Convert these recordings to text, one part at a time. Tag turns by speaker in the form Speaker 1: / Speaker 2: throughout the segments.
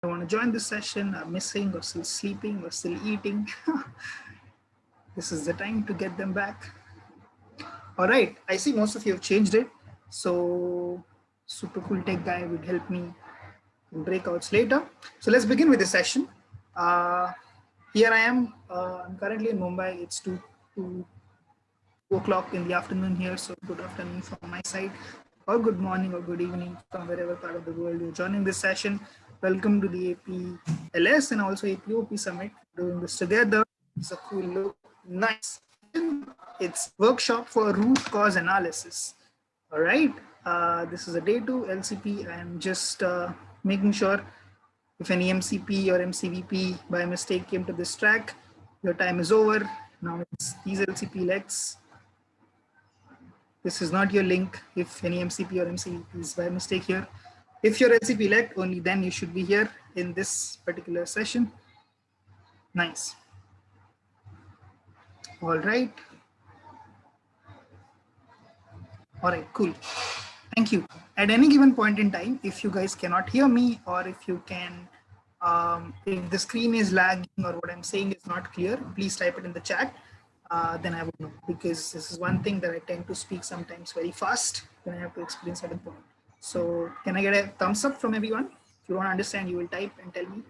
Speaker 1: I want to join this session, are missing or still sleeping or still eating. This is the time to get them back. All right, I see most of you have changed it. So super cool tech guy would help me in breakouts later. So let's begin with the session. Here I am. I'm currently in Mumbai. It's 2 o'clock in the afternoon here. So good afternoon from my side, or good morning or good evening from wherever part of the world you're joining this session. Welcome to the APLS and also APOP Summit. Doing this together. It's a cool look. Nice. It's workshop for root cause analysis. All right. This is a day 2 LCP. I'm just making sure if any MCP or MCVP by mistake came to this track, your time is over. Now it's these LCP legs. This is not your link. If any MCP or MCVP is by mistake here, if you're LCP elect, only then you should be here in this particular session. Nice. All right. All right, cool. Thank you. At any given point in time, if you guys cannot hear me, or if you can, if the screen is lagging or what I'm saying is not clear, please type it in the chat. Then I would know, because this is one thing that I tend to speak sometimes very fast when I have to explain certain point. So can I get a thumbs up from everyone? If you don't understand, you will type and tell me.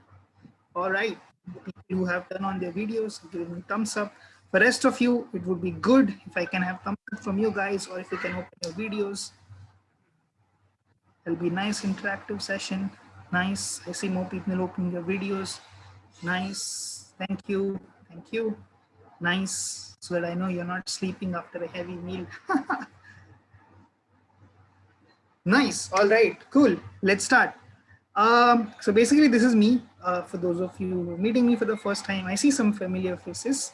Speaker 1: All right, the people who have turned on their videos, give me thumbs up. For rest of you, it would be good if I can have thumbs up from you guys, or if you can open your videos. It'll be nice interactive session. Nice. I see more people opening their videos. Nice. Thank you. Thank you. Nice. So that I know you're not sleeping after a heavy meal. Nice. All right. Cool. Let's start. So basically, this is me. For those of you meeting me for the first time, I see some familiar faces.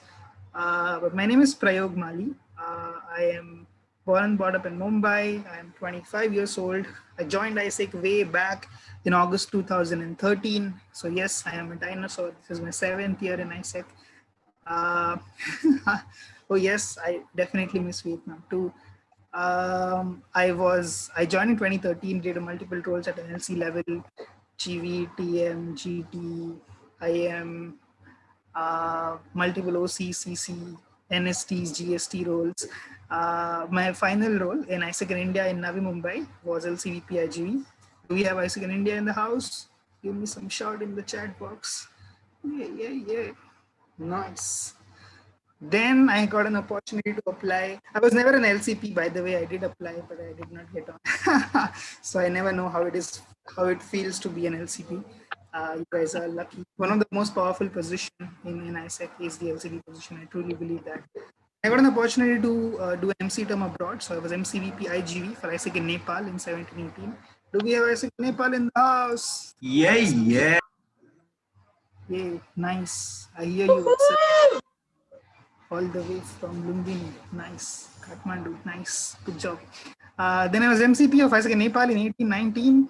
Speaker 1: But my name is Prayog Mali. I am born and brought up in Mumbai. I am 25 years old. I joined ISEC way back in August 2013. So yes, I am a dinosaur. This is my 7th year in ISEC. Oh yes, I definitely miss Vietnam too. I joined in 2013, did multiple roles at NLC level, GV, TM, GT, IM, multiple OC, CC, NSTs, GST roles. My final role in ISEC in India in Navi Mumbai was LCVP IGV. Do we have ISEC in India in the house? Give me some shout in the chat box. Yeah. Nice. Then I got an opportunity to apply. I was never an LCP, by the way. I did apply, but I did not get on. So I never know how it feels to be an LCP. You guys are lucky. One of the most powerful position in ISEC is the LCP position. I truly believe that. I got an opportunity to do an MC term abroad. So I was MCVP IGV for ISEC in Nepal in 17-18. Do we have ISEC in Nepal in the house?
Speaker 2: Yeah.
Speaker 1: Yeah, nice. I hear you. All the way from Lumbini. Nice. Kathmandu. Nice. Good job. Then I was MCP of ISEC in Nepal in 18-19.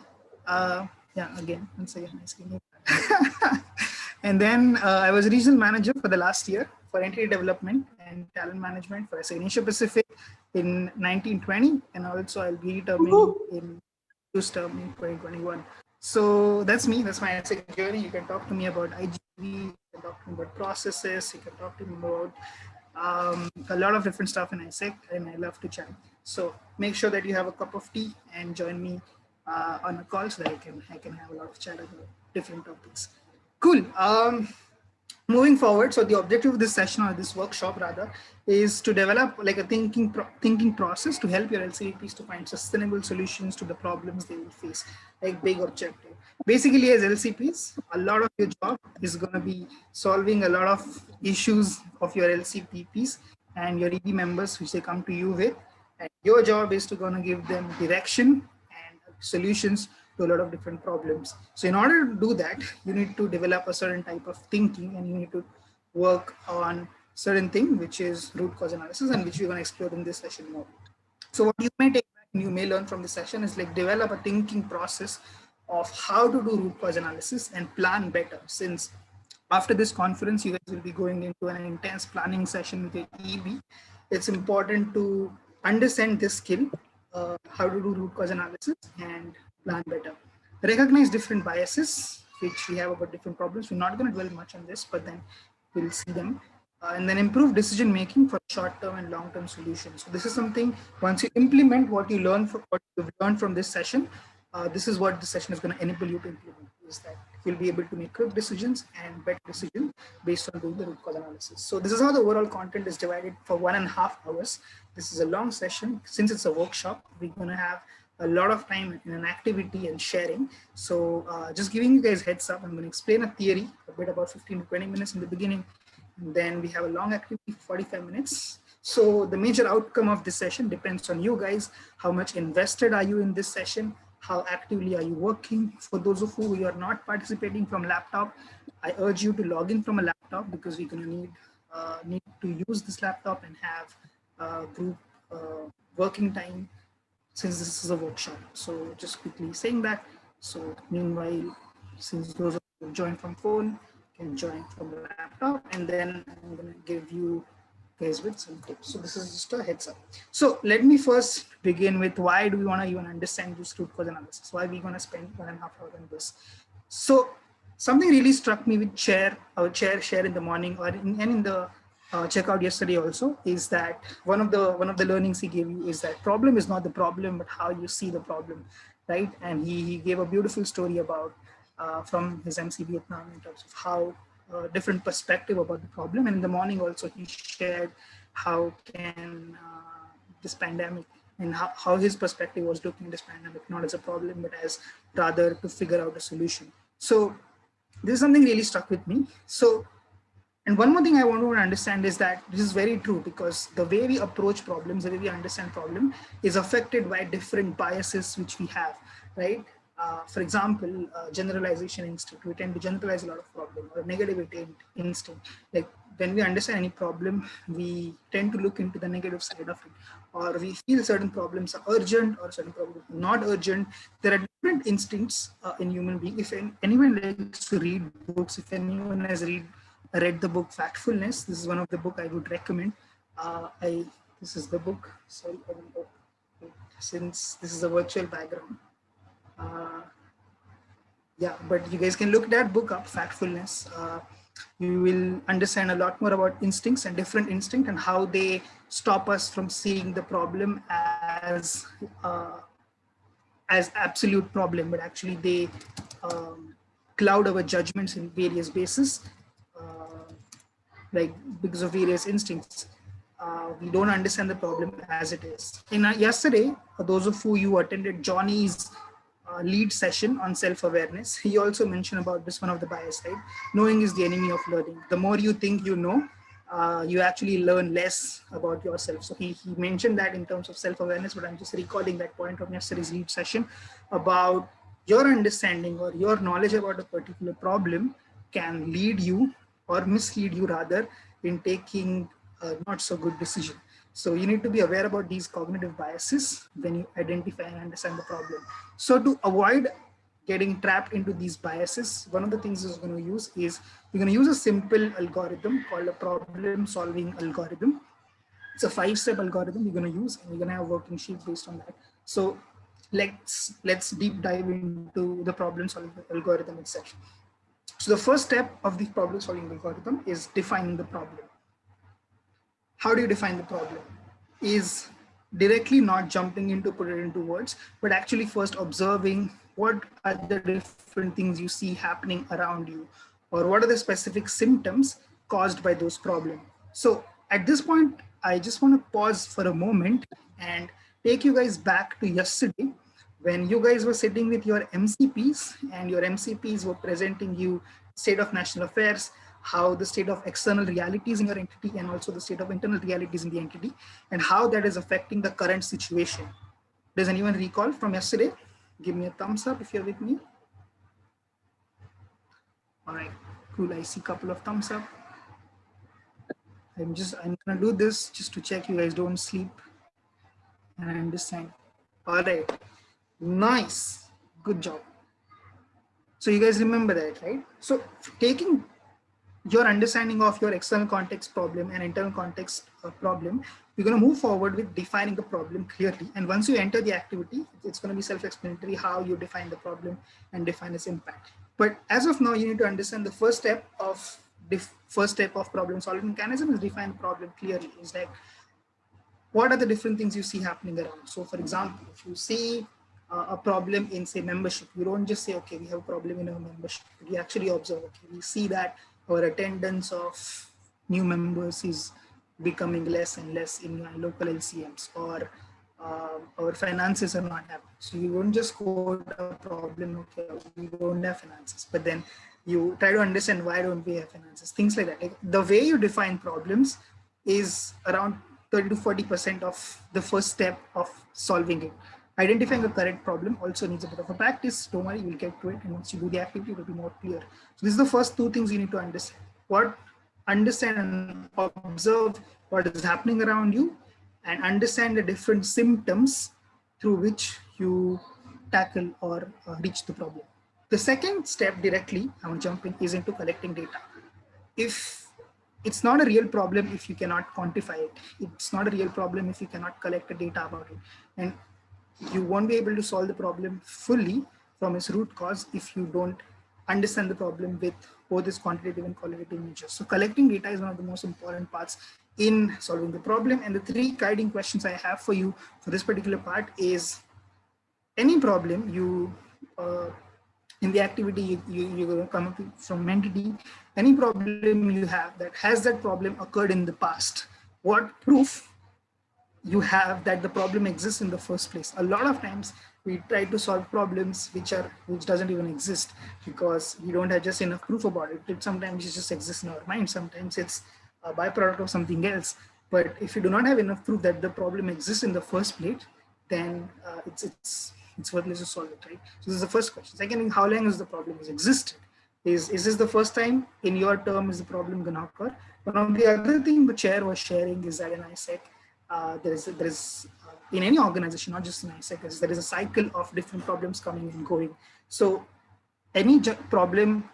Speaker 1: Yeah, again, once again, ISEC in Nepal. And then I was regional manager for the last year for entity development and talent management for ISEC in Asia Pacific in 1920. And also I'll be returning in this term in 2021. So that's me. That's my ISEC journey. You can talk to me about IGV. You can talk to me about processes. You can talk to me about a lot of different stuff in ISEC, and I love to chat. So make sure that you have a cup of tea and join me on a call so that I can have a lot of chat about different topics. Cool. Moving forward, so the objective of this session, or this workshop rather, is to develop like a thinking process to help your LCVPs to find sustainable solutions to the problems they will face, like big objective. Basically, as LCPs, a lot of your job is going to be solving a lot of issues of your LCPs and your EB members, which they come to you with. And your job is to going to give them direction and solutions to a lot of different problems. So in order to do that, you need to develop a certain type of thinking, and you need to work on certain thing, which is root cause analysis, and which we're going to explore in this session more. So what you may take back and you may learn from this session is like develop a thinking process of how to do root cause analysis and plan better, since after this conference, you guys will be going into an intense planning session with your EB. It's important to understand this skill, how to do root cause analysis and plan better. Recognize different biases which we have about different problems. We're not going to dwell much on this, but then we'll see them. And then improve decision making for short-term and long-term solutions. So this is something, once you implement what you learn from what you've learned from this session, this is what the session is going to enable you to implement, is that you'll be able to make quick decisions and better decisions based on doing the root cause analysis. So this is how the overall content is divided for 1.5 hours. This is a long session. Since it's a workshop, we're going to have a lot of time in an activity and sharing. So just giving you guys heads up, I'm going to explain a theory, a bit about 15 to 20 minutes in the beginning. And then we have a long activity for 45 minutes. So the major outcome of this session depends on you guys. How much invested are you in this session? How actively are you working? For those of you who are not participating from laptop, I urge you to log in from a laptop, because we're going to need to use this laptop and have group working time, since this is a workshop. So just quickly saying that. So meanwhile, since those of you who join from phone can join from the laptop, and then I'm going to give you guys with some tips. So this is just a heads up. So let me first begin with, why do we want to even understand this root cause analysis? Why are we going to spend 1.5 hours on this? So something really struck me with share in the morning, or in the checkout yesterday also, is that one of the learnings he gave you is that problem is not the problem, but how you see the problem, right? And he gave a beautiful story about from his MC Vietnam in terms of how different perspective about the problem. And in the morning also he shared how can this pandemic, and how his perspective was looking at this pandemic, not as a problem, but as rather to figure out a solution. So this is something really stuck with me. So, and one more thing I want to understand is that this is very true, because the way we approach problems, the way we understand problem, is affected by different biases which we have, right? For example, generalization instinct. We tend to generalize a lot of problem, or negativity instinct. Like when we understand any problem, we tend to look into the negative side of it, or we feel certain problems are urgent or certain problems are not urgent. There are different instincts in human being. If anyone likes to read books, if anyone has read the book Factfulness, this is one of the book I would recommend. This is the book. Sorry, I don't know, since this is a virtual background. Yeah, but you guys can look that book up, Factfulness. You will understand a lot more about instincts and different instinct, and how they stop us from seeing the problem as absolute problem, but actually they cloud our judgments in various bases, like because of various instincts. We don't understand the problem as it is. Yesterday, for those of you attended Johnny's lead session on self-awareness, he also mentioned about this one of the bias, right? Knowing is the enemy of learning. The more you think you know, you actually learn less about yourself. So he mentioned that in terms of self-awareness, but I'm just recalling that point from yesterday's lead session about your understanding or your knowledge about a particular problem can lead you, or mislead you rather, in taking a not so good decision. So you need to be aware about these cognitive biases when you identify and understand the problem. So to avoid getting trapped into these biases, one of the things we're going to use is, we're going to use a simple algorithm called a problem solving algorithm. It's a 5-step algorithm we're going to use, and we're going to have a working sheet based on that. So let's deep dive into the problem solving algorithm itself. So the first step of the problem solving algorithm is defining the problem. How do you define the problem? Is directly not jumping in to put it into words, but actually first observing what are the different things you see happening around you, or what are the specific symptoms caused by those problems. So at this point, I just want to pause for a moment and take you guys back to yesterday, when you guys were sitting with your MCPs, and your MCPs were presenting you state of national affairs, how the state of external realities in your entity, and also the state of internal realities in the entity, and how that is affecting the current situation. Does anyone recall from yesterday? Give me a thumbs up if you're with me. All right, cool. I see a couple of thumbs up. I'm gonna do this just to check you guys don't sleep and understand. All right, nice, good job. So you guys remember that, right? So taking your understanding of your external context problem and internal context problem, we're going to move forward with defining the problem clearly. And once you enter the activity, it's going to be self-explanatory how you define the problem and define its impact. But as of now, you need to understand the first step of problem solving mechanism is define problem clearly. Is like, what are the different things you see happening around? So for example, if you see a problem in say membership, you don't just say, okay, we have a problem in our membership. You actually observe, okay, we see that our attendance of new members is becoming less and less in my local LCMs, or our finances are not happening. So you won't just quote a problem, okay, we don't have finances, but then you try to understand why don't we have finances, things like that. Like the way you define problems is around 30 to 40% of the first step of solving it. Identifying the correct problem also needs a bit of a practice. Don't worry, you'll get to it. And once you do the activity, it will be more clear. So this is the first two things you need to understand. Understand and observe what is happening around you, and understand the different symptoms through which you tackle or reach the problem. The second step directly, I want to jump in, is into collecting data. If it's not a real problem if you cannot quantify it, it's not a real problem if you cannot collect the data about it, and you won't be able to solve the problem fully from its root cause if you don't understand the problem with both its quantitative and qualitative measures. So collecting data is one of the most important parts in solving the problem. And the three guiding questions I have for you for this particular part is, any problem you in the activity you're going to come up with from entity, any problem you have that has that problem occurred in the past, what proof you have that the problem exists in the first place. A lot of times we try to solve problems which doesn't even exist because we don't have just enough proof about it. Sometimes it just exists in our mind, sometimes it's a byproduct of something else. But if you do not have enough proof that the problem exists in the first place, then it's worthless to solve it, right? So this is the first question. Second, how long has the problem has existed? Is this the first time in your term is the problem going to occur? One of the other thing the chair was sharing is that in ISEC, there is in any organization, not just in ISEC, there is a cycle of different problems coming and going. So any problem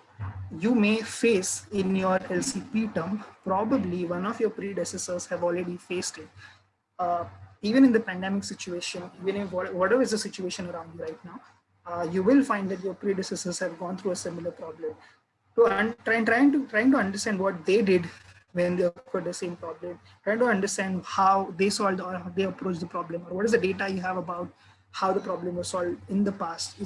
Speaker 1: you may face in your LCP term, probably one of your predecessors have already faced it. Even in the pandemic situation, even if whatever is the situation around you right now, you will find that your predecessors have gone through a similar problem. So trying to understand what they did when they occurred the same problem, trying to understand how they solved or how they approached the problem, or what is the data you have about how the problem was solved in the past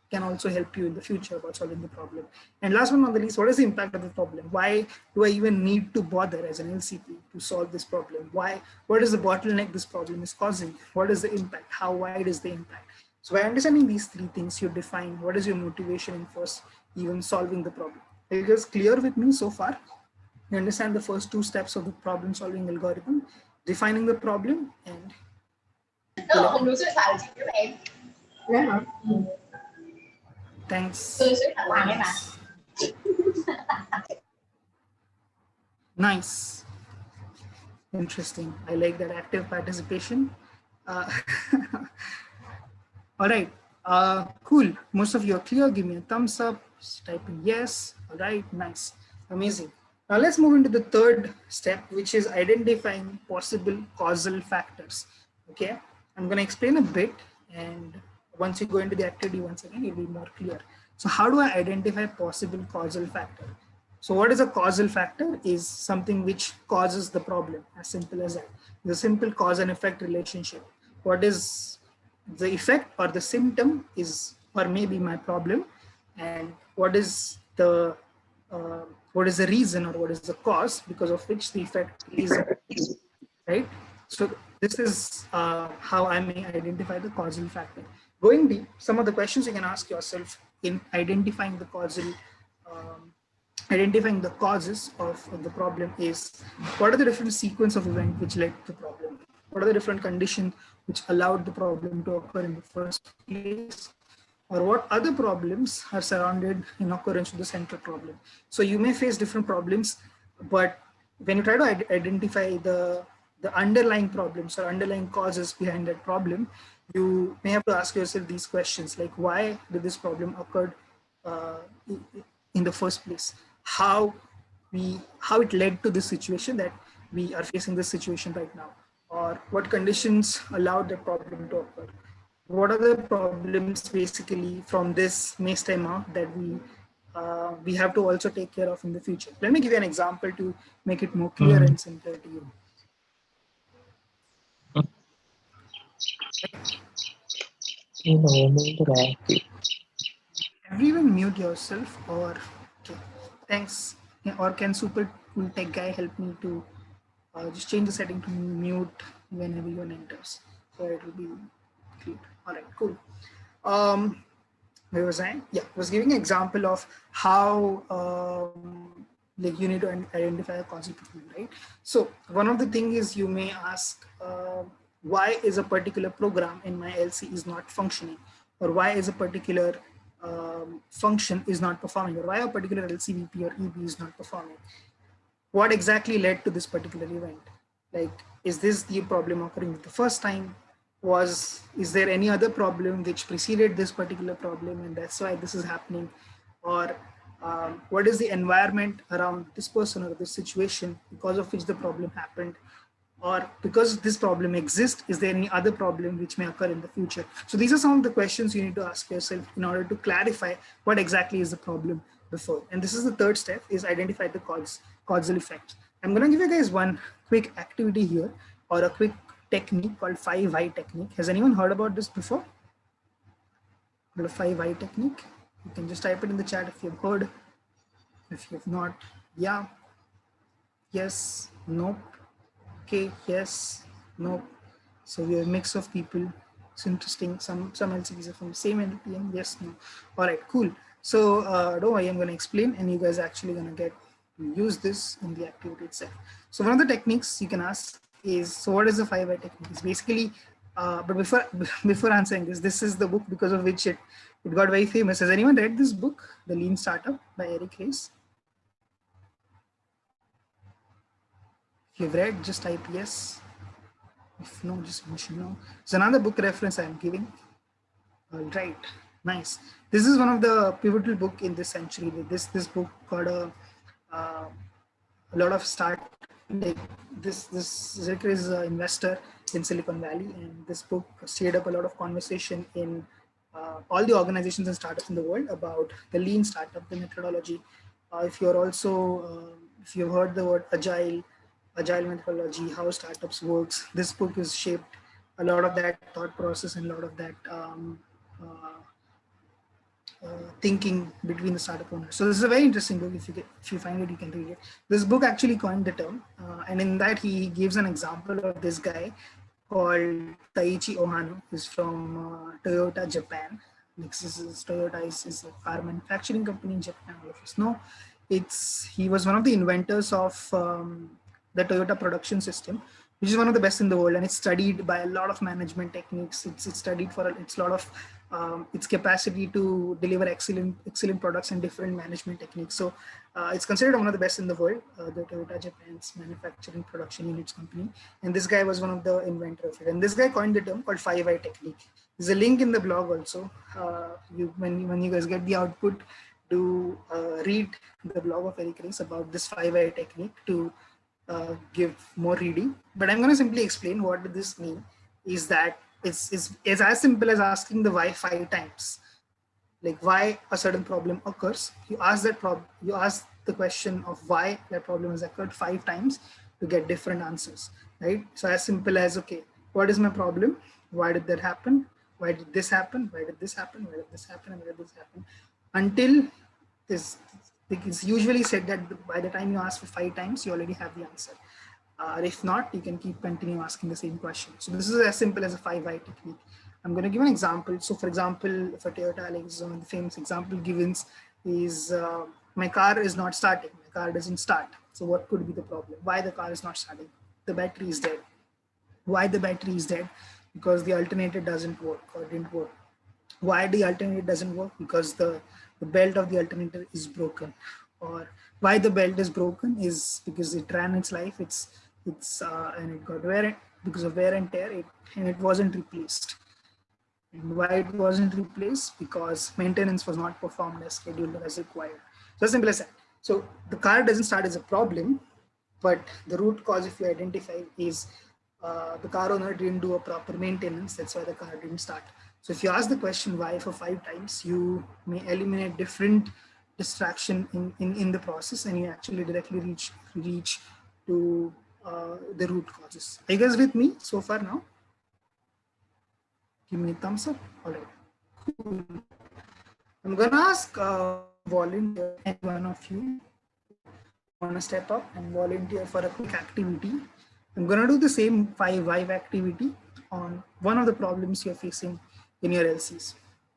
Speaker 1: can also help you in the future about solving the problem. And last but not the least, what is the impact of the problem? Why do I even need to bother as an LCP to solve this problem? What is the bottleneck this problem is causing? What is the impact? How wide is the impact? So by understanding these three things, you define what is your motivation in first even solving the problem. Are you guys clear with me so far? You understand the first two steps of the problem solving algorithm, defining the problem and thanks. Nice. Interesting. I like that active participation. All right. Cool. Most of you are clear. Give me a thumbs up. Just type in yes. All right. Nice. Amazing. Now let's move into the third step, which is identifying possible causal factors. Okay. I'm going to explain a bit, and once you go into the activity once again, it'll be more clear. So how do I identify possible causal factor? So what is a causal factor? Is something which causes the problem, as simple as that. The simple cause and effect relationship. What is the effect or the symptom is, or maybe my problem, and what is the reason or what is the cause because of which the effect is, right? So this is how I may identify the causal factor. Going deep, some of the questions you can ask yourself in identifying the identifying the causes of the problem is, what are the different sequence of events which led to the problem? What are the different conditions which allowed the problem to occur in the first place? Or what other problems are surrounded in occurrence of the central problem? So you may face different problems, but when you try to identify the underlying problems or underlying causes behind that problem, you may have to ask yourself these questions, like why did this problem occur in the first place? How it led to this situation that we are facing this situation right now, or what conditions allowed the problem to occur? What are the problems basically from this may stem out that we we have to also take care of in the future. Let me give you an example to make it more clear and simpler to you. Everyone mute yourself, or okay, thanks. Or can super cool tech guy help me to just change the setting to mute when everyone enters, so it will be clear. All right, cool. Where was I? Yeah, I was giving an example of how like you need to identify a concept of field, right? So one of the things is you may ask, why is a particular program in my LC is not functioning, or why is a particular function is not performing, or why a particular LCVP or EB is not performing. What exactly led to this particular event? Like, is this the problem occurring the first time? Is there any other problem which preceded this particular problem and that's why this is happening? Or what is the environment around this person or this situation because of which the problem happened? Or because this problem exists, is there any other problem which may occur in the future? So these are some of the questions you need to ask yourself in order to clarify what exactly is the problem before. And this is the third step, is identify the causal effects. I'm going to give you guys one quick activity here, or a quick technique called 5 why technique. Has anyone heard about this before? The 5 why technique? You can just type it in the chat if you've heard. If you've not, yeah, yes, nope, okay, yes, nope. So we are a mix of people. It's interesting. Some LCPs are from the same NPM. Yes, no. All right, cool. So don't worry, I'm going to explain, and you guys are actually going to get to use this in the activity itself. So one of the techniques you can ask is, so what is the 5 why technique? It's basically, but before answering this is the book because of which it got very famous. Has anyone read this book, The Lean Startup by Eric Ries? If you've read, just type yes. If no, just mention no. It's another book reference I'm giving. All right, nice. This is one of the pivotal book in this century. This book got a lot of start. Like this Rick is an investor in Silicon Valley, and this book stirred up a lot of conversation in all the organizations and startups in the world about the lean startup, the methodology. If you're also if you've heard the word agile methodology, how startups works, this book is shaped a lot of that thought process and a lot of that thinking between the startup owners. So this is a very interesting book. If you find it, you can read it. This book actually coined the term, and in that he gives an example of this guy called Taiichi Ohano, who's from Toyota, Japan. Toyota is a car manufacturing company in Japan. All of us know. He was one of the inventors of the Toyota production system, which is one of the best in the world, and it's studied by a lot of management techniques. It's studied for its lot of its capacity to deliver excellent products and different management techniques. So it's considered one of the best in the world, the Toyota Japan's manufacturing production units company. And this guy was one of the inventors of it. And this guy coined the term called 5 why technique. There's a link in the blog also. When you guys get the output, do read the blog of Eric Ries about this 5 why technique to give more reading. But I'm going to simply explain what this means. Is that it's as simple as asking the why 5 times. Like why a certain problem occurs. You ask the question of why that problem has occurred 5 times to get different answers, right? So as simple as, okay, what is my problem? Why did that happen? Why did this happen? Why did this happen? Why did this happen? And why did this happen? Until this, it's usually said that by the time you ask for 5 times, you already have the answer. If not, you can continue asking the same question. So this is as simple as a 5 why technique. I'm going to give an example. So for example, for Toyota, like one of the famous example given is my car is not starting. My car doesn't start. So what could be the problem? Why the car is not starting? The battery is dead. Why the battery is dead? Because the alternator doesn't work or didn't work. Why the alternator doesn't work? Because the belt of the alternator is broken. Or why the belt is broken is because it ran its life. And it got because of wear and tear. And it wasn't replaced. And why it wasn't replaced? Because maintenance was not performed as scheduled or as required. So as simple as that. So the car doesn't start as a problem, but the root cause, if you identify, is the car owner didn't do a proper maintenance. That's why the car didn't start. So if you ask the question why for 5 times, you may eliminate different distraction in the process, and you actually directly reach to the root causes. Are you guys with me so far now? Give me a thumbs up. All right. Cool. I'm gonna ask one volunteer, any one of you want to step up and volunteer for a quick activity. I'm gonna do the same five vibe activity on one of the problems you're facing in your LCs.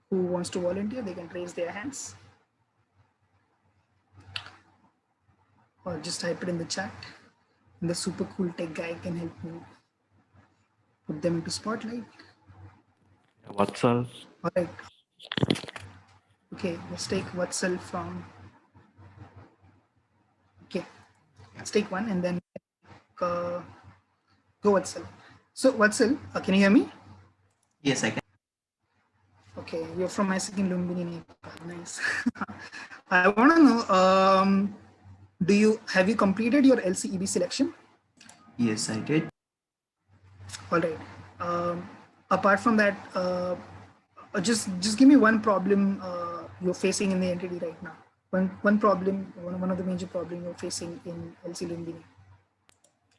Speaker 1: Who wants to volunteer? They can raise their hands or just type it in the chat. And the super cool tech guy can help me put them into spotlight.
Speaker 2: What's up?
Speaker 1: All right. Okay, let's take Vatsal from. Okay, let's take one and then uh, go Vatsal. So Vatsal, can you hear me?
Speaker 3: Yes, I can.
Speaker 1: Okay, you're from my second Lumbini Nepal. Nice. I want to know, have you completed your LCEB selection?
Speaker 3: Yes, I did.
Speaker 1: All right. Apart from that, just give me one problem you're facing in the entity right now. One problem, one of the major problem you're facing in LC Lumbini.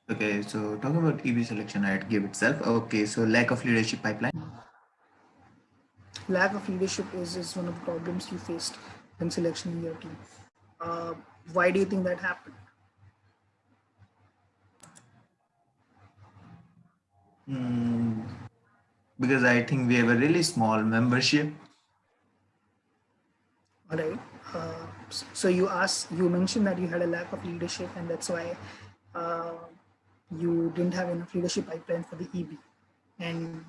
Speaker 3: Okay, so talking about EB selection at Give itself. Okay, so lack of leadership pipeline.
Speaker 1: Lack of leadership is one of the problems you faced in selection in your team. Uh, why do you think that happened?
Speaker 3: Mm, because I think we have a really small membership.
Speaker 1: All right. So you mentioned that you had a lack of leadership, and that's why uh, you didn't have enough leadership pipeline for the EB. And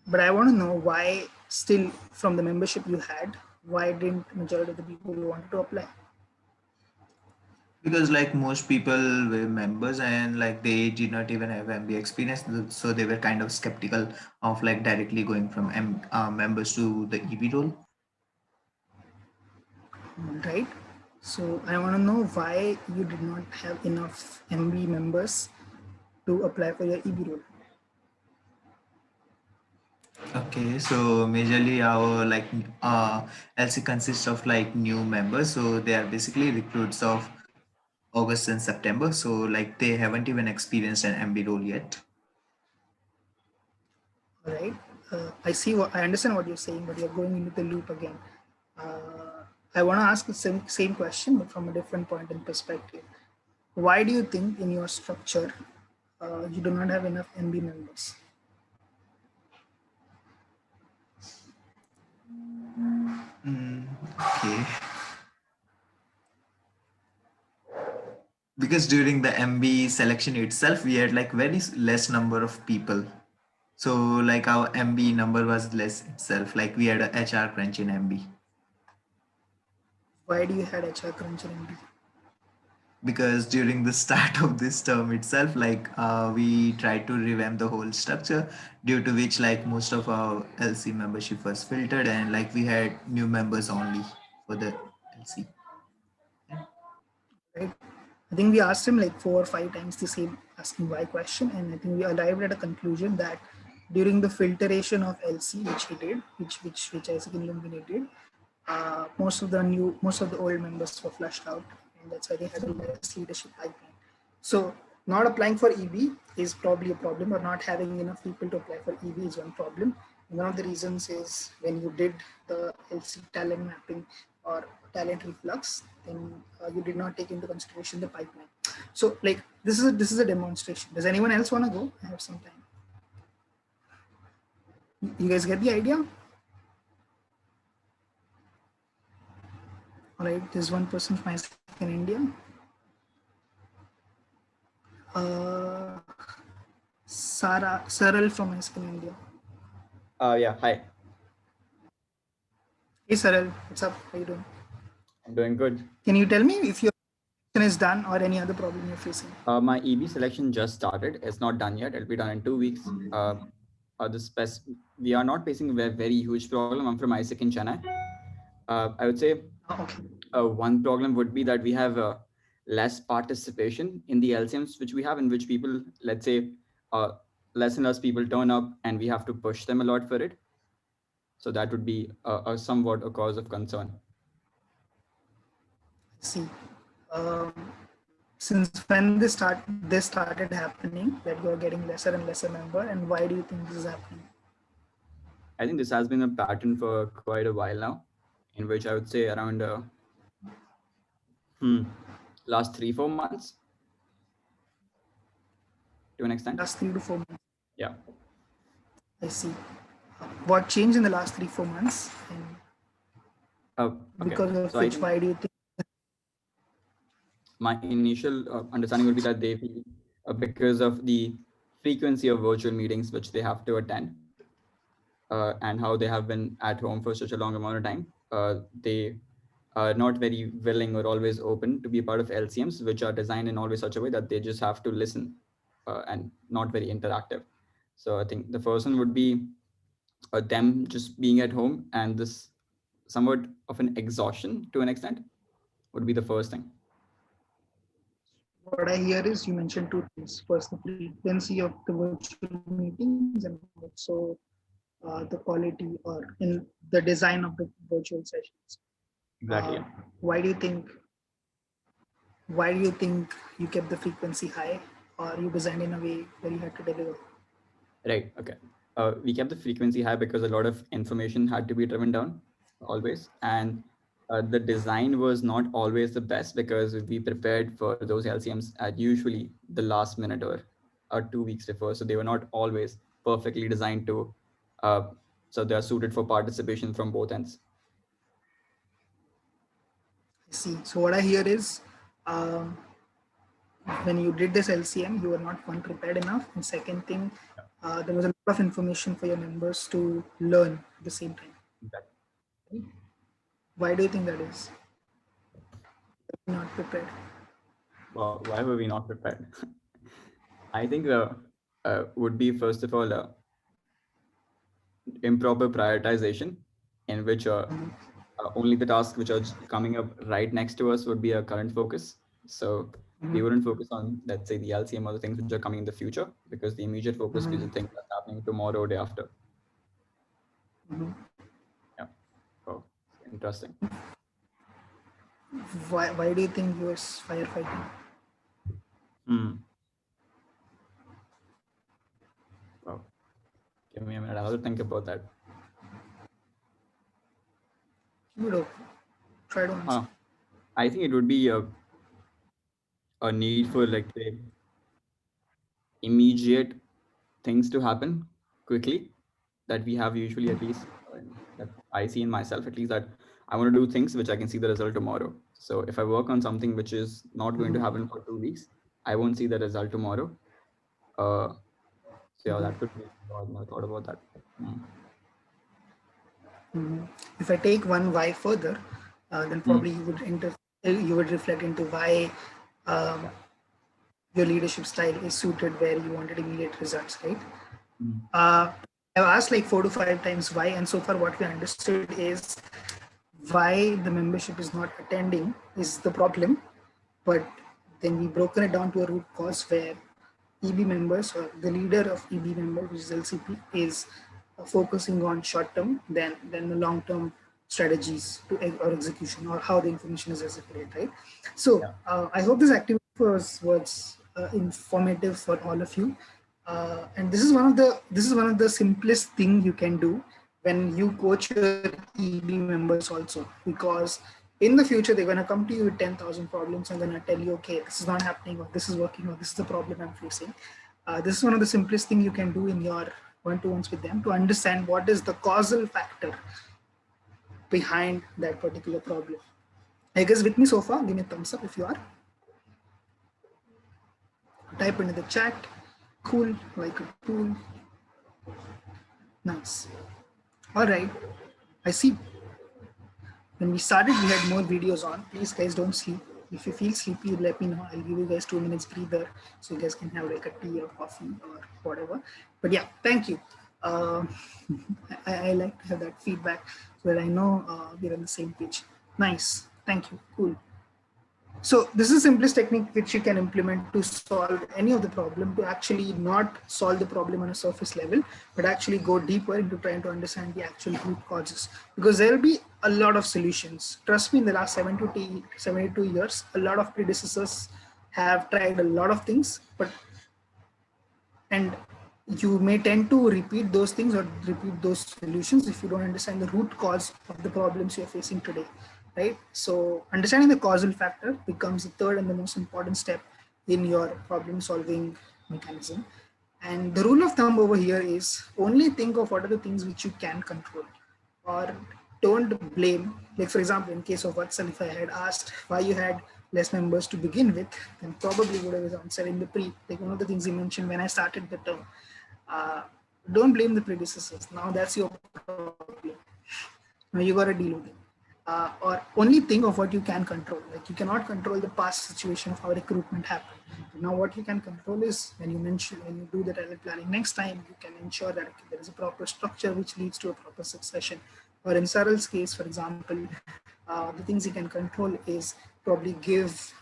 Speaker 1: but I want to know why still from the membership you had, why didn't majority of the people wanted to apply?
Speaker 3: Because like most people were members and like they did not even have MBA experience, so they were kind of skeptical of like directly going from members to the EB role.
Speaker 1: Right. So I want to know why you did not have enough MB members to apply for your EB role.
Speaker 3: Okay, so majorly our like LC consists of like new members, so they are basically recruits of August and September. So like they haven't even experienced an MB role yet.
Speaker 1: All right. I understand what you're saying, but you're going into the loop again. I want to ask the same question, but from a different point and perspective. Why do you think in your structure you do not have enough MB members?
Speaker 3: Okay. Because during the MB selection itself, we had like very less number of people. So like our MB number was less itself. Like we had a HR crunch in MB.
Speaker 1: Why do you had HR crunch in MB?
Speaker 3: Because during the start of this term itself, like we tried to revamp the whole structure, due to which like most of our LC membership was filtered and like we had new members only for the LC.
Speaker 1: Right? I think we asked him like 4 or 5 times the same asking why question, and I think we arrived at a conclusion that during the filtration of LC, which he did, which Isaac illuminated, most of the old members were flushed out, and that's why they had a less leadership pipeline. So not applying for EB is probably a problem, or not having enough people to apply for EB is one problem. One of the reasons is when you did the LC talent mapping or talent reflux, then you did not take into consideration the pipeline. So like this is a demonstration. Does anyone else want to go? I have some time. You guys get the idea? All right, there's one person from Isaac in India. Uh, Saral from Isaac in India.
Speaker 4: Yeah, hi.
Speaker 1: Hey Saral, what's up? How you doing?
Speaker 4: I'm doing good.
Speaker 1: Can you tell me if your selection is done or any other problem you're facing?
Speaker 4: My EB selection just started. It's not done yet. It'll be done in 2 weeks. We are not facing a very huge problem. I'm from Isaac in Chennai. I would say
Speaker 1: Okay.
Speaker 4: one problem would be that we have less participation in the LCMs, which we have, in which people, let's say, less and less people turn up, and we have to push them a lot for it. So that would be somewhat a cause of concern.
Speaker 1: See, um, since when this started happening, that you are getting lesser and lesser member, and why do you think this is happening?
Speaker 4: I think this has been a pattern for quite a while now, in which I would say around last 3-4 months to an extent.
Speaker 1: Last 3 to 4 months.
Speaker 4: Yeah.
Speaker 1: I see. What changed in the last 3 4 months, and
Speaker 4: Okay.
Speaker 1: because of
Speaker 4: So I
Speaker 1: which,
Speaker 4: think
Speaker 1: why do you think?
Speaker 4: my initial understanding would be that they feel because of the frequency of virtual meetings which they have to attend, and how they have been at home for such a long amount of time, they are not very willing or always open to be a part of LCMs, which are designed in always such a way that they just have to listen, and not very interactive. So I think the first one would be them just being at home, and this somewhat of an exhaustion to an extent would be the first thing.
Speaker 1: What I hear is you mentioned two things. First, the frequency of the virtual meetings, and also the quality or in the design of the virtual sessions.
Speaker 4: Exactly. Yeah.
Speaker 1: Why do you think? Why do you think you kept the frequency high, or you designed in a way where you had to deliver?
Speaker 4: Right. Okay. We kept the frequency high because a lot of information had to be driven down always. And the design was not always the best because we prepared for those LCMs at usually the last minute or 2 weeks before. So they were not always perfectly designed to, uh, so they are suited for participation from both ends.
Speaker 1: I see. So what I hear is, um, when you did this LCM, you were not one prepared enough, and second thing, there was a lot of information for your members to learn at the same time.
Speaker 4: Exactly.
Speaker 1: Why do you think that is? Not prepared.
Speaker 4: Well, why were we not prepared? I think would be first of all improper prioritization, in which only the tasks which are coming up right next to us would be a current focus. So we wouldn't focus on, let's say, the LCM or the things which are coming in the future, because the immediate focus is the thing that's happening tomorrow or day after. Yeah. Oh, interesting.
Speaker 1: Why do you think you were firefighting?
Speaker 4: Hmm. Wow. Give me a minute. I'll have to think about that.
Speaker 1: Good. Try to answer.
Speaker 4: I think it would be a need for, like, say, immediate things to happen quickly, that we have usually, at least that I see in myself at least, that I want to do things which I can see the result tomorrow. So if I work on something which is not going to happen for 2 weeks, I won't see the result tomorrow. So yeah, that could be. I never thought about that.
Speaker 1: If I take one why further, then probably you would reflect into why um, your leadership style is suited where you wanted immediate results, right? I've asked like 4 to 5 times why, and so far what we understood is why the membership is not attending is the problem, but then we broken it down to a root cause where EB members or the leader of EB member, which is LCP, is focusing on short term than the long term strategies to or execution or how the information is executed, right? So
Speaker 4: Yeah.
Speaker 1: I hope this activity was informative for all of you. And this is one of the simplest thing you can do when you coach your EB members also, because in the future they're going to come to you with 10,000 problems and going to tell you, okay, this is not happening, or this is working, or this is the problem I'm facing. This is one of the simplest thing you can do in your one-to-ones with them to understand what is the causal factor behind that particular problem. I guess with me so far, give me a thumbs up if you are. Type into the chat. Cool, like it, cool. Nice. All right. I see. When we started, we had more videos on. Please, guys, don't sleep. If you feel sleepy, let me know. I'll give you guys 2 minutes breather so you guys can have like a tea or coffee or whatever. But yeah, thank you. Uh, I like to have that feedback so that I know we're on the same page. Nice. Thank you. Cool. So this is the simplest technique which you can implement to solve any of the problem, to actually not solve the problem on a surface level, but actually go deeper into trying to understand the actual root causes. Because there will be a lot of solutions. Trust me, in the last 72 years, a lot of predecessors have tried a lot of things, but and you may tend to repeat those things or repeat those solutions if you don't understand the root cause of the problems you're facing today, right? So understanding the causal factor becomes the third and the most important step in your problem solving mechanism. And the rule of thumb over here is only think of what are the things which you can control, or don't blame. Like for example, in case of Vatsal, if I had asked why you had less members to begin with, then probably would have answered in the like one of the things he mentioned when I started the term. Uh, don't blame the predecessors. Now that's your problem. Now you got to deal with it. Or only think of what you can control. Like you cannot control the past situation of how recruitment happened. Now what you can control is when you do the talent planning next time, you can ensure that okay, there is a proper structure which leads to a proper succession. Or in Saral's case, for example, the things he can control is probably give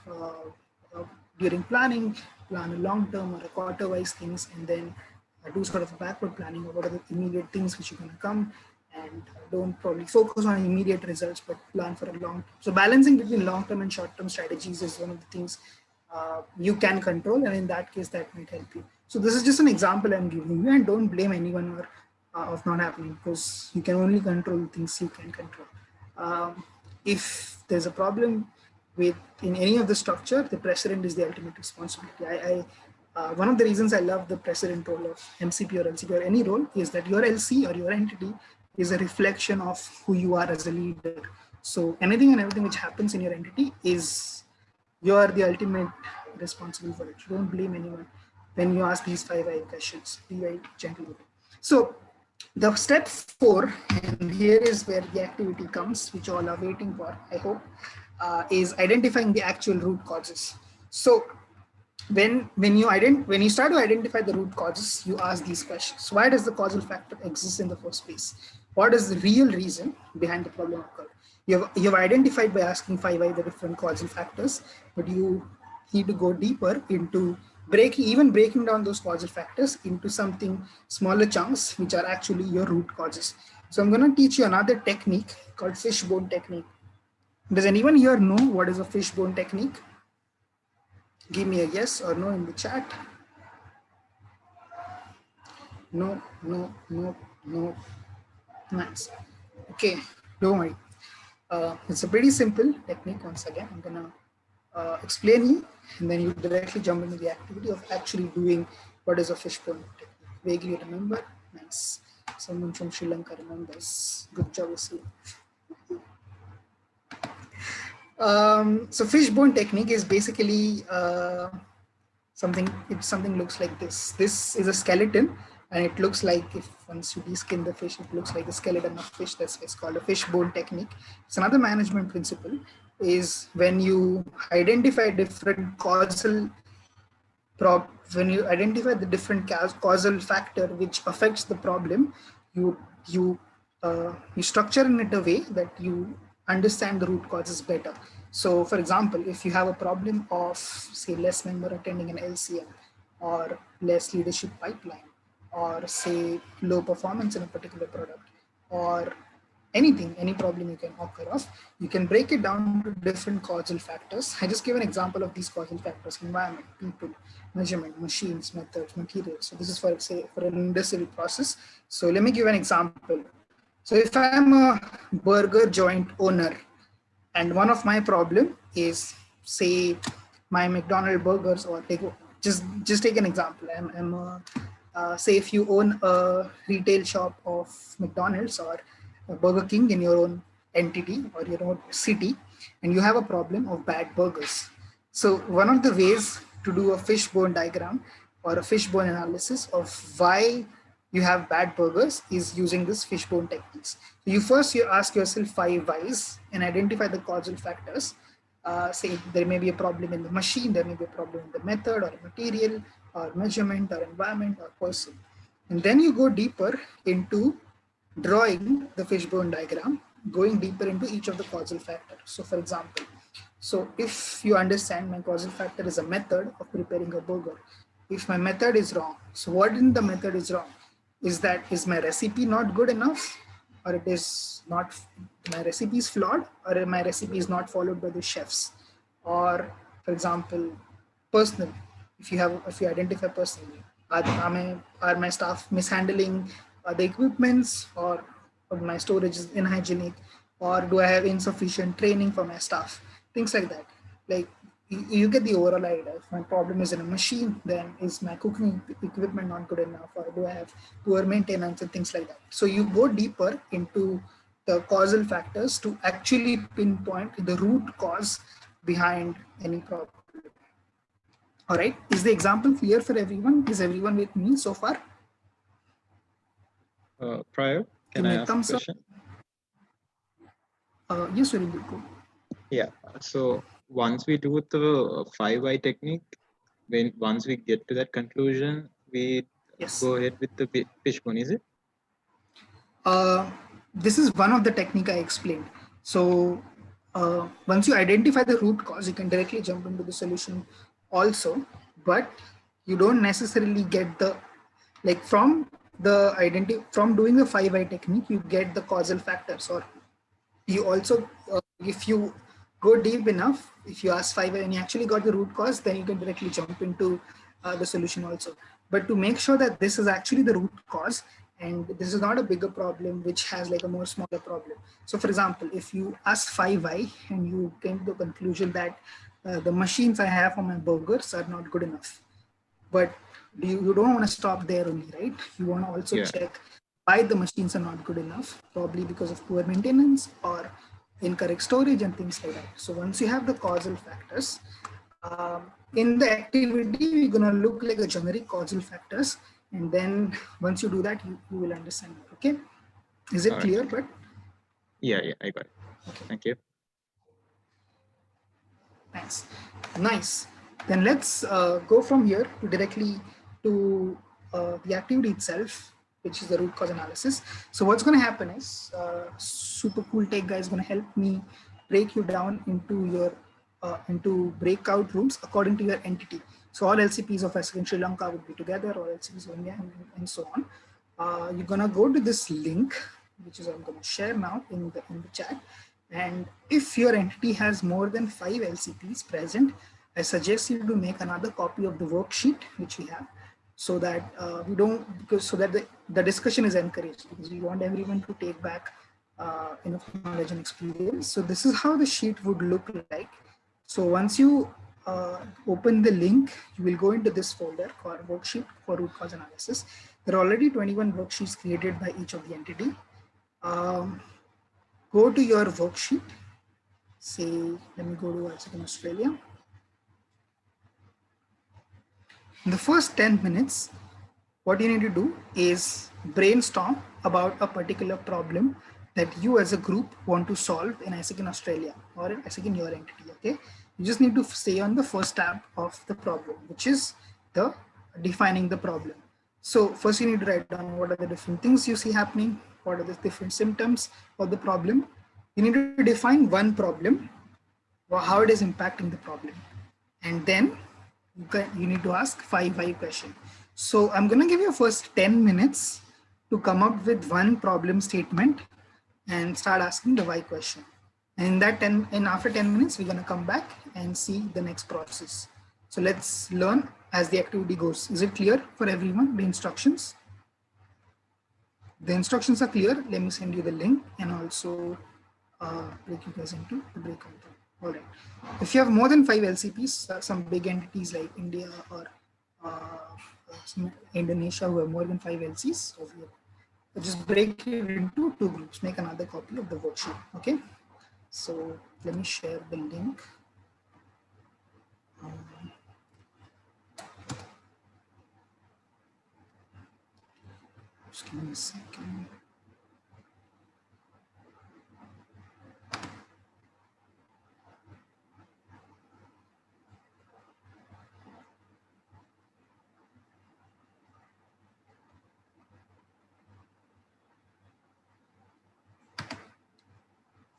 Speaker 1: during planning, plan a long term or a quarter wise things, and then do sort of a backward planning of what are the immediate things which are going to come, and don't probably focus on immediate results but plan for a long term. So balancing between long term and short term strategies is one of the things you can control, and in that case that might help you. So this is just an example I'm giving you, and don't blame anyone or of not happening, because you can only control things you can control. If there's a problem with in any of the structure, the president is the ultimate responsibility. One of the reasons I love the president role of MCP or LCP or any role is that your LC or your entity is a reflection of who you are as a leader. So anything and everything which happens in your entity is you're the ultimate responsible for it. You don't blame anyone when you ask these five questions. Be very gentle with it. So the step 4, and here is where the activity comes, which all are waiting for, I hope, is identifying the actual root causes. So when you start to identify the root causes, you ask these questions. Why does the causal factor exist in the first place? What is the real reason behind the problem occurred? You've identified by asking 5 the different causal factors, but you need to go deeper into breaking down those causal factors into something smaller chunks, which are actually your root causes. So I'm going to teach you another technique called fishbone technique. Does anyone here know what is a fishbone technique? Give me a yes or no in the chat. No, no, no, no. Nice. Okay, don't worry. It's a pretty simple technique. Once again, I'm gonna explain you, and then you directly jump into the activity of actually doing what is a fishbone technique. Vaguely remember? Nice. Someone from Sri Lanka remembers. Good job, Wesley. So fishbone technique is basically something looks like this. This is a skeleton, and it looks like, if once you deskin the fish, it looks like the skeleton of fish. That's why it's called a fishbone technique. It's another management principle, is when you identify different when you identify the different causal factor which affects the problem, you you you structure in it a way that you understand the root causes better. So for example, if you have a problem of, say, less member attending an LCM, or less leadership pipeline, or say low performance in a particular product, or anything, any problem you can occur of, you can break it down to different causal factors. I just give an example of these causal factors: environment, people, measurement, machines, methods, materials. So this is for, say, for an industrial process. So let me give an example. So if I'm a burger joint owner, and one of my problem is, say, my McDonald's burgers, or just take an example. Say if you own a retail shop of McDonald's or Burger King in your own entity or your own city, and you have a problem of bad burgers. So one of the ways to do a fishbone diagram or a fishbone analysis of why you have bad burgers is using this fishbone techniques. So you ask yourself 5 whys and identify the causal factors. Say there may be a problem in the machine, there may be a problem in the method or material or measurement or environment or person. And then you go deeper into drawing the fishbone diagram, going deeper into each of the causal factors. So for example, So if you understand, my causal factor is a method of preparing a burger. If my method is wrong, so what in the method is wrong? Is my recipe not good enough, or it is not, my recipe is flawed, or my recipe is not followed by the chefs, or for example, personal. If you identify personally, are my staff mishandling the equipments, or my storage is inhygienic, or do I have insufficient training for my staff? Things like that. Like you get the overall idea. If my problem is in a machine, then is my cooking equipment not good enough, or do I have poor maintenance and things like that? So you go deeper into the causal factors to actually pinpoint the root cause behind any problem. All right. Is the example clear for everyone? Is everyone with me so far?
Speaker 5: Prior,
Speaker 1: Give
Speaker 5: can
Speaker 1: me
Speaker 5: I
Speaker 1: a
Speaker 5: ask a
Speaker 1: thumbs up.
Speaker 5: question?
Speaker 1: Yes, very good. Go.
Speaker 5: Yeah. So once we do the 5 eye technique, once we get to that conclusion, we
Speaker 1: Yes.
Speaker 5: go ahead with the fishbone, is it?
Speaker 1: Uh, this is one of the technique I explained. So once you identify the root cause, you can directly jump into the solution also, but you don't necessarily get the, like from doing the 5 eye technique, you get the causal factors, or you also if you go deep enough, if you ask 5 and you actually got the root cause, then you can directly jump into the solution also. But to make sure that this is actually the root cause, and this is not a bigger problem which has like a more smaller problem. So for example, if you ask 5i and you came to the conclusion that the machines I have for my burgers are not good enough, but you don't want to stop there only, right? You want to also
Speaker 5: Yeah.
Speaker 1: check why the machines are not good enough, probably because of poor maintenance or incorrect storage and things like that. So once you have the causal factors, in the activity, we're going to look like a generic causal factors. And then once you do that, you will understand. Okay. Is
Speaker 5: All
Speaker 1: it
Speaker 5: right.
Speaker 1: clear? But
Speaker 5: Yeah, I got it.
Speaker 1: okay.
Speaker 5: Thank you.
Speaker 1: Thanks. Nice. Then let's go from here to directly to the activity itself, which is the root cause analysis. So what's going to happen is super cool tech guy is going to help me break you down into breakout rooms according to your entity. So all LCPs of Sri Lanka would be together, all LCPs of India, and so on. You're going to go to this link, which is I'm going to share now in the chat. And if your entity has more than 5 LCPs present, I suggest you to make another copy of the worksheet which we have, so that we don't, because so that the discussion is encouraged, because we want everyone to take back enough knowledge and experience. So this is how the sheet would look like. So once you open the link, you will go into this folder called worksheet for root cause analysis. There are already 21 worksheets created by each of the entity. Go to your worksheet. Say, let me go to Australia. In the first 10 minutes, what you need to do is brainstorm about a particular problem that you as a group want to solve in ISIC in Australia or in ISIC in your entity. Okay, you just need to stay on the first tab of the problem, which is the defining the problem. So first you need to write down what are the different things you see happening, what are the different symptoms of the problem. You need to define one problem, how it is impacting the problem, and then you need to ask five question. So I'm going to give you first 10 minutes to come up with one problem statement and start asking the why question. And after 10 minutes, we're going to come back and see the next process. So let's learn as the activity goes. Is it clear for everyone, the instructions? The instructions are clear. Let me send you the link and also break you guys into the breakout room. All right. If you have more than 5 LCPs, some big entities like India or Indonesia who have more than 5 LCs, just break it into 2 groups. Make another copy of the worksheet. Okay. So let me share the link. Just give me a second.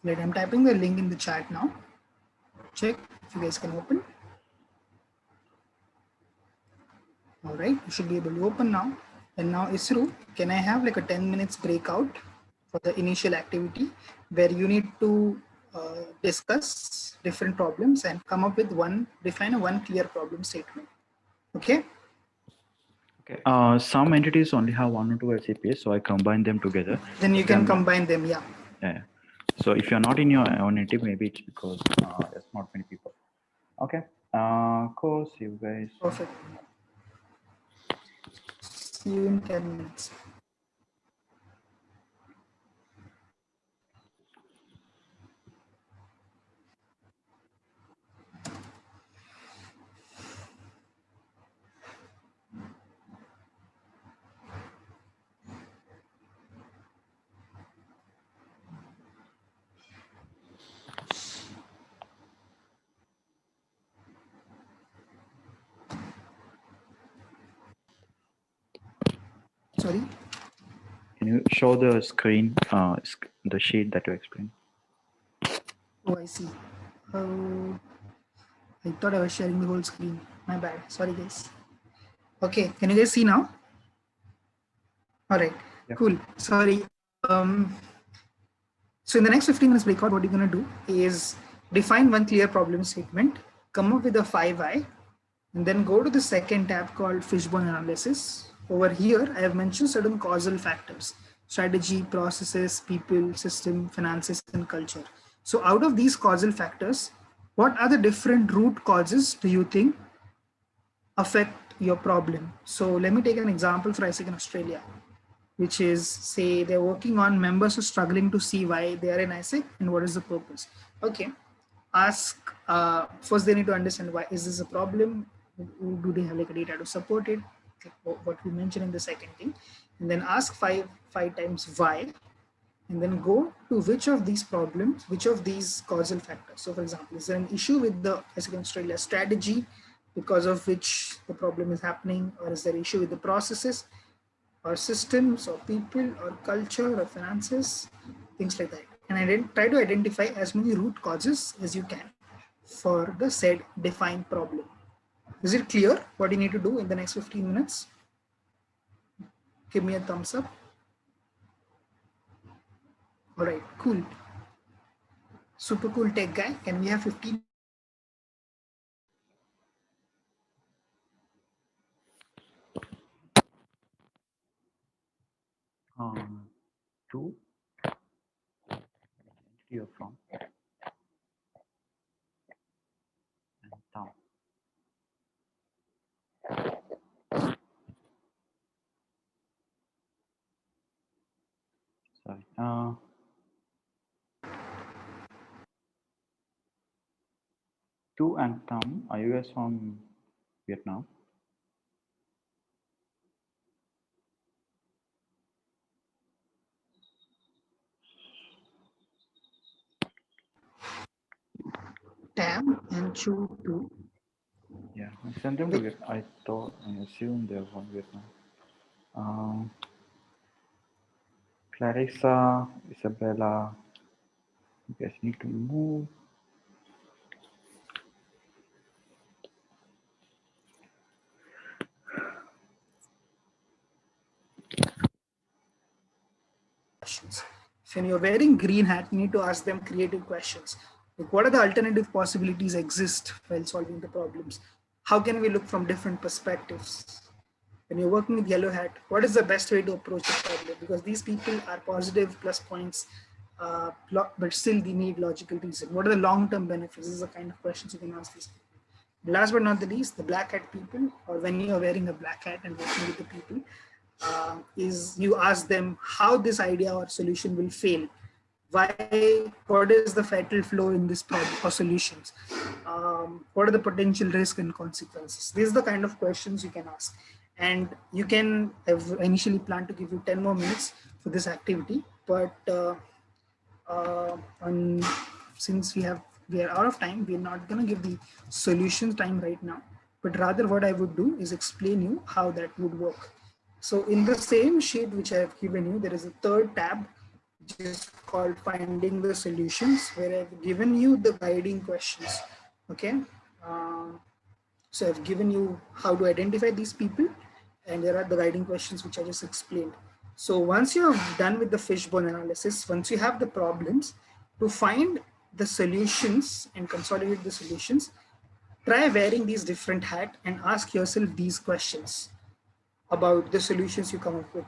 Speaker 1: Right, I'm typing the link in the chat now. check if you guys can open. All right, you should be able to open now. And now Isru, can I have like a 10 minutes breakout for the initial activity where you need to discuss different problems and come up with define a one clear problem statement. Okay.
Speaker 2: Okay. Some entities only have one or two LCPs, so I combine them together.
Speaker 1: Then you
Speaker 2: If
Speaker 1: can
Speaker 2: I'm-
Speaker 1: combine them. Yeah.
Speaker 2: Yeah. So if you're not in your own entity, maybe it's because there's not many people. Okay. Cool. See you guys.
Speaker 1: Perfect. See you in 10 minutes. Sorry.
Speaker 2: Can you show the screen, the sheet that you explained?
Speaker 1: Oh, I see. I thought I was sharing the whole screen. My bad. Sorry, guys. Okay, can you guys see now? All right,
Speaker 2: Yeah.
Speaker 1: cool. Sorry. So in the next 15 minutes breakout, what you're going to do is define one clear problem statement, come up with a 5i, and then go to the second tab called fishbone analysis. Over here, I have mentioned certain causal factors: strategy, processes, people, system, finances, and culture. So out of these causal factors, what are the different root causes do you think affect your problem? So let me take an example for ISIC in Australia, which is, say they're working on members who are struggling to see why they are in ISIC and what is the purpose. Okay, ask, first they need to understand why is this a problem, do they have like a data to support it, what we mentioned in the second thing, and then ask five times why, and then go to which of these problems, which of these causal factors. So for example, is there an issue with the ISIC in Australia strategy because of which the problem is happening, or is there an issue with the processes or systems or people or culture or finances, things like that. And try to identify as many root causes as you can for the said defined problem. Is it clear what you need to do in the next 15 minutes? Give me a thumbs up. All right, cool. Super cool tech guy. Can we have 15?
Speaker 2: Two. You're from and town. Sorry. Tu and Tam, are you guys from Vietnam?
Speaker 1: Tam and Chu too.
Speaker 2: Yeah, I sent them to Vietnam. I assumed they're from Vietnam. Clarissa, Isabella, you guys need to move.
Speaker 1: Questions. If when you're wearing green hat, you need to ask them creative questions. Like, what are the alternative possibilities exist while solving the problems? How can we look from different perspectives? When you're working with yellow hat, what is the best way to approach the problem? Because these people are positive plus points, but still they need logical reason. What are the long-term benefits? This is the kind of questions you can ask these people. Last but not the least, the black hat people, or when you're wearing a black hat and working with the people, is you ask them how this idea or solution will fail. Why, what is the fatal flaw in this problem or solutions? What are the potential risks and consequences? These are the kind of questions you can ask. And you can have initially planned to give you 10 more minutes for this activity, but since we are out of time, we're not going to give the solution time right now, but rather what I would do is explain you how that would work. So in the same sheet which I have given you, there is a third tab which is called finding the solutions, where I've given you the guiding questions. Okay. So I've given you how to identify these people, and there are the guiding questions which I just explained. So once you're done with the fishbone analysis, once you have the problems, to find the solutions and consolidate the solutions, try wearing these different hats and ask yourself these questions about the solutions you come up with,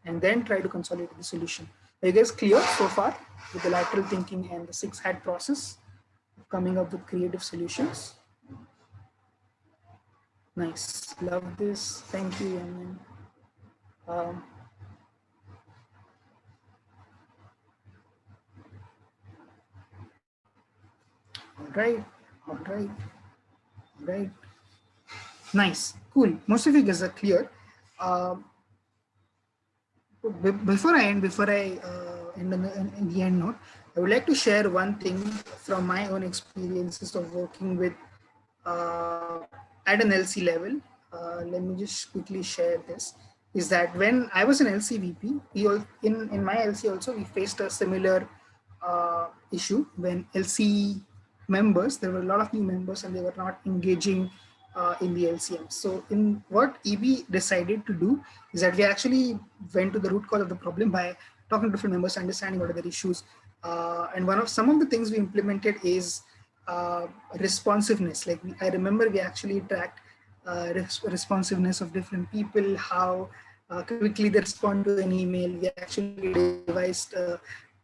Speaker 1: and then try to consolidate the solution. Are you guys clear so far with the lateral thinking and the 6 hat process of coming up with creative solutions? Nice. Love this. Thank you, Yaman. Um, all right. All right. All right. Nice. Cool. Most of you guys are clear. Um, before I end in the end note, I would like to share one thing from my own experiences of working with at an LC level. Let me just quickly share this. Is that when I was an LCVP, in my LC also we faced a similar issue when LC members, there were a lot of new members and they were not engaging in the LCM. So in what EB decided to do is that we actually went to the root cause of the problem by talking to different members, understanding what are the issues. And some of the things we implemented is responsiveness. Like I remember we actually tracked responsiveness of different people, how quickly they respond to an email. We actually devised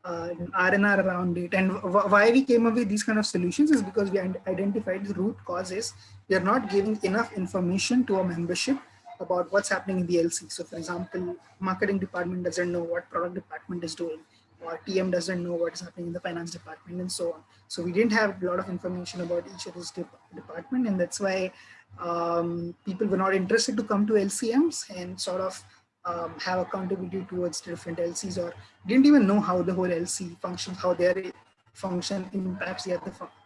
Speaker 1: an R&R around it. And why we came up with these kind of solutions is because we identified the root causes. We are not giving enough information to our membership about what's happening in the LC. So for example, marketing department doesn't know what product department is doing, or TM doesn't know what is happening in the finance department, and so on. So we didn't have a lot of information about each of this department, and that's why people were not interested to come to LCMs and sort of have accountability towards different LCs, or didn't even know how the whole LC functions, how their function impacts the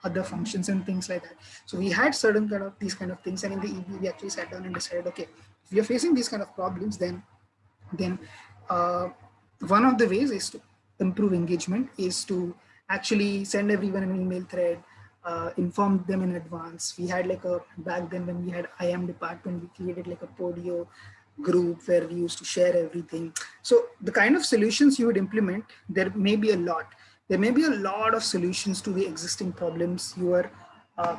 Speaker 1: other functions and things like that. So we had certain kind of these kind of things, and in the EB we actually sat down and decided, okay, if we are facing these kind of problems, then uh, one of the ways is to improve engagement is to actually send everyone an email thread, inform them in advance. We had like a, back then when we had IM department, we created like a Podio group where we used to share everything. So the kind of solutions you would implement, there may be a lot. There may be a lot of solutions to the existing problems. Your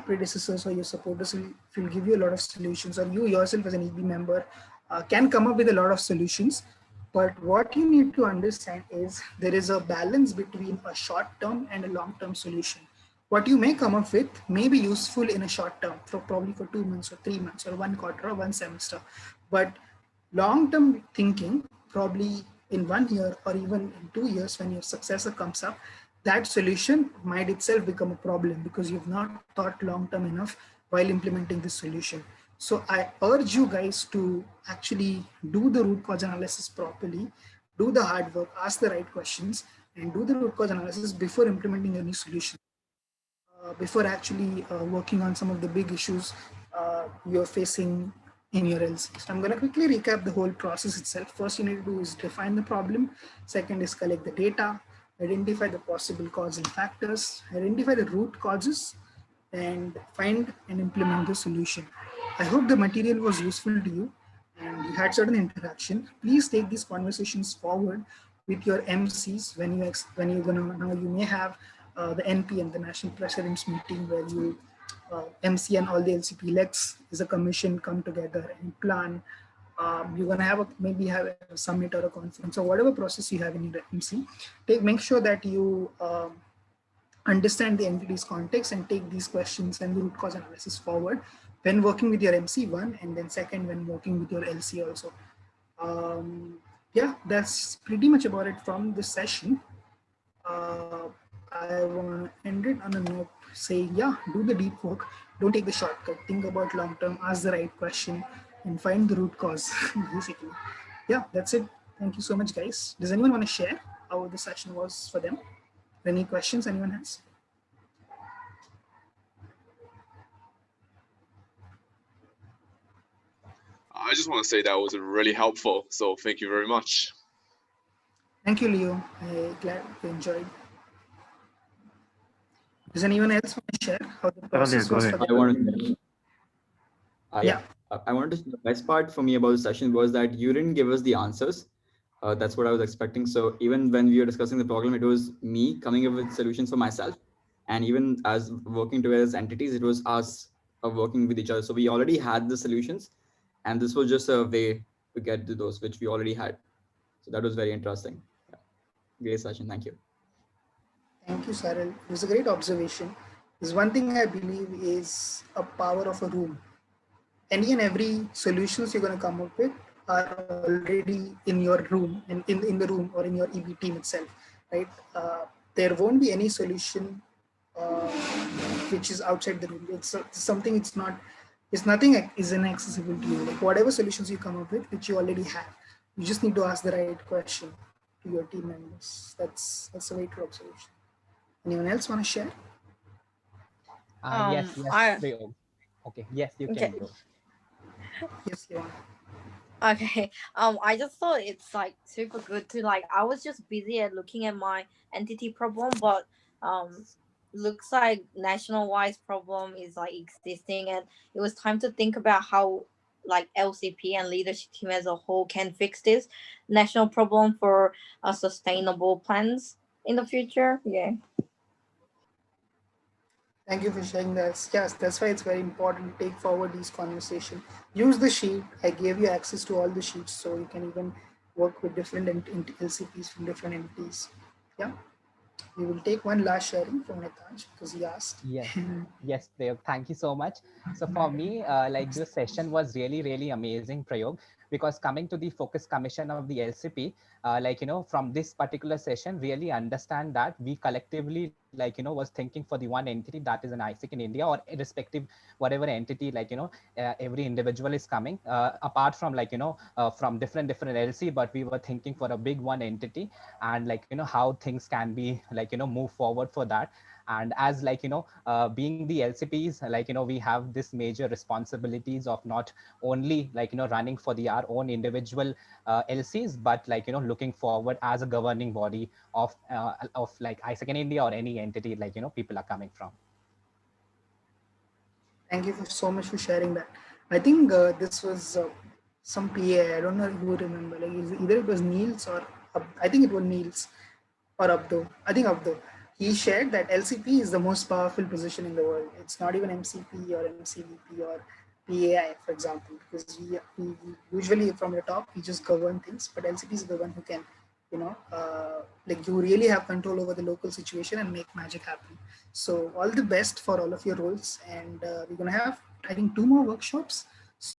Speaker 1: predecessors or your supporters will give you a lot of solutions, or you yourself as an EB member can come up with a lot of solutions. But what you need to understand is there is a balance between a short term and a long term solution. What you may come up with may be useful in a short term, for probably for 2 months or 3 months or 1 quarter or 1 semester. But long term thinking, probably in 1 year or even in 2 years, when your successor comes up, that solution might itself become a problem because you've not thought long term enough while implementing this solution. So I urge you guys to actually do the root cause analysis properly, do the hard work, ask the right questions, and do the root cause analysis before implementing any solution, before actually working on some of the big issues you're facing in your LC. So I'm going to quickly recap the whole process itself. First you need to do is define the problem. Second is collect the data, identify the possible causal factors, identify the root causes, and find and implement the solution. I hope the material was useful to you and you had certain interaction. Please take these conversations forward with your MCs when you're gonna, now you may have the NPM, the National President's Meeting, where you MC and all the LCP legs as a commission come together and plan. You're gonna have maybe have a summit or a conference or whatever process you have in your MC. Make sure that you understand the entity's context and take these questions and the root cause analysis forward when working with your MC1, and then second when working with your LC also. Yeah, that's pretty much about it from this session. I want to end it on a note saying, yeah, do the deep work. Don't take the shortcut. Think about long term, ask the right question, and find the root cause, basically. Yeah, that's it. Thank you so much, guys. Does anyone want to share how the session was for them? Any questions anyone has?
Speaker 6: I just want to say that was really helpful. So thank you very much.
Speaker 1: Thank you, Leo. I'm glad you enjoyed. Does Does anyone else want to share how the process
Speaker 2: go
Speaker 1: was
Speaker 2: ahead.
Speaker 1: for
Speaker 4: I
Speaker 1: them?
Speaker 4: wanted to,
Speaker 1: Yeah.
Speaker 4: I wanted to. The best part for me about the session was that you didn't give us the answers. That's what I was expecting. So even when we were discussing the problem, it was me coming up with solutions for myself, and even as working together as entities, it was us working with each other. So we already had the solutions, and this was just a way to get to those which we already had. So that was very interesting. Yeah. Great session. Thank you.
Speaker 1: Thank you, Saril. It was a great observation. There's one thing I believe is a power of a room. Any and every solutions you're going to come up with are already in your room, in the room or in your EB team itself, right? There won't be any solution uh, which is outside the room. It's something. It's nothing is inaccessible to you. Like whatever solutions you come up with, which you already have, you just need to ask the right question to your team members. That's a very true observation. Anyone else want to share?
Speaker 7: Yes, yes,
Speaker 8: I
Speaker 7: Prayog. Okay, yes, you
Speaker 8: okay.
Speaker 7: can go.
Speaker 1: Yes, you want.
Speaker 8: Okay. I just thought it's like super good to like. I was just busy at looking at my entity problem, but looks like national wise problem is like existing, and it was time to think about how like LCP and leadership team as a whole can fix this national problem for sustainable plans in the future. Yeah.
Speaker 1: Thank you for sharing that. Yes, that's why it's very important to take forward these conversations. Use the sheet. I gave you access to all the sheets, so you can even work with different LCPs from different entities. Yeah, we will take one last sharing from Netaj because he asked.
Speaker 7: Yes, yes, Prayog. Thank you so much. So for me, like this session was really, really amazing, Prayog, because coming to the focus commission of the LCP, like, from this particular session, really understand that we collectively, like, was thinking for the one entity that is an ISIC in India or irrespective, whatever entity, like, every individual is coming, apart from like, from different LC, but we were thinking for a big one entity and like, how things can be like, move forward for that. And as like being the LCPs, like we have this major responsibilities of not only like running for the our own individual LCs, but like looking forward as a governing body of like ISAC in India or any entity like people are coming from.
Speaker 1: Thank you for so much for sharing that. I think this was some PA. I don't know who remember. Like either it was Niels or I think it was Niels or Abdo. I think Abdo. He shared that LCP is the most powerful position in the world. It's not even MCP or MCVP or PAI, for example, because we usually from the top we just govern things, but LCP is the one who can, like you really have control over the local situation and make magic happen. So all the best for all of your roles, and we're gonna have I think 2 more workshops.